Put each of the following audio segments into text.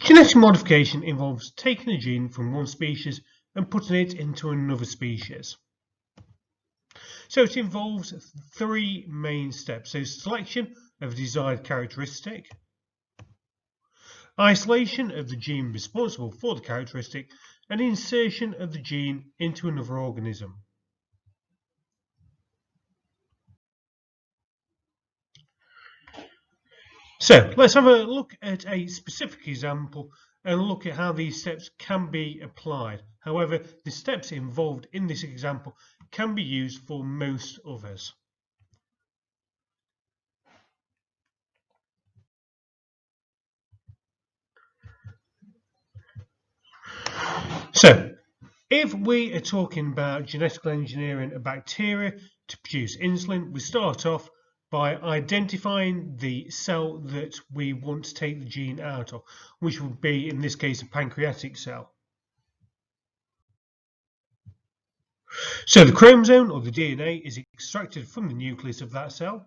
Genetic modification involves taking a gene from one species and putting it into another species. So it involves three main steps. So selection of a desired characteristic, isolation of the gene responsible for the characteristic, and insertion of the gene into another organism. So let's have a look at a specific example and look at how these steps can be applied. However, the steps involved in this example can be used for most others. So, if we are talking about genetically engineering a bacteria to produce insulin, we start off by identifying the cell that we want to take the gene out of, which would be, in this case, a pancreatic cell. So the chromosome or the DNA is extracted from the nucleus of that cell.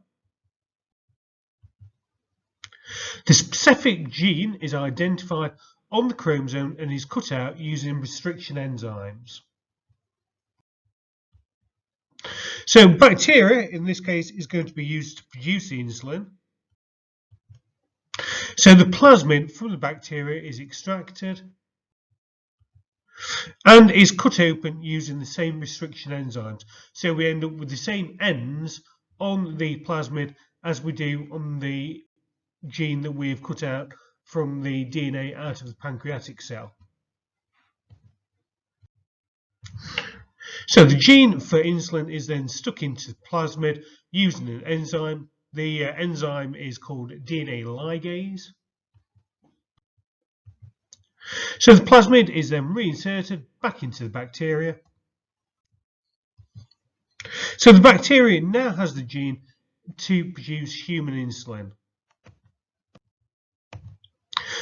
The specific gene is identified on the chromosome and is cut out using restriction enzymes. So bacteria, in this case, is going to be used to produce the insulin. So the plasmid from the bacteria is extracted and is cut open using the same restriction enzymes. So we end up with the same ends on the plasmid as we do on the gene that we've cut out from the DNA out of the pancreatic cell. So the gene for insulin is then stuck into the plasmid using an enzyme. The enzyme is called DNA ligase. So the plasmid is then reinserted back into the bacteria. So the bacteria now has the gene to produce human insulin.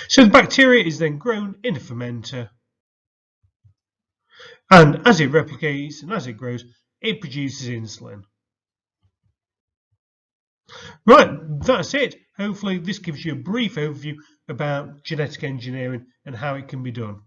So the bacteria is then grown in a fermenter, and as it replicates and as it grows, it produces insulin. Right, that's it. Hopefully this gives you a brief overview about genetic engineering and how it can be done.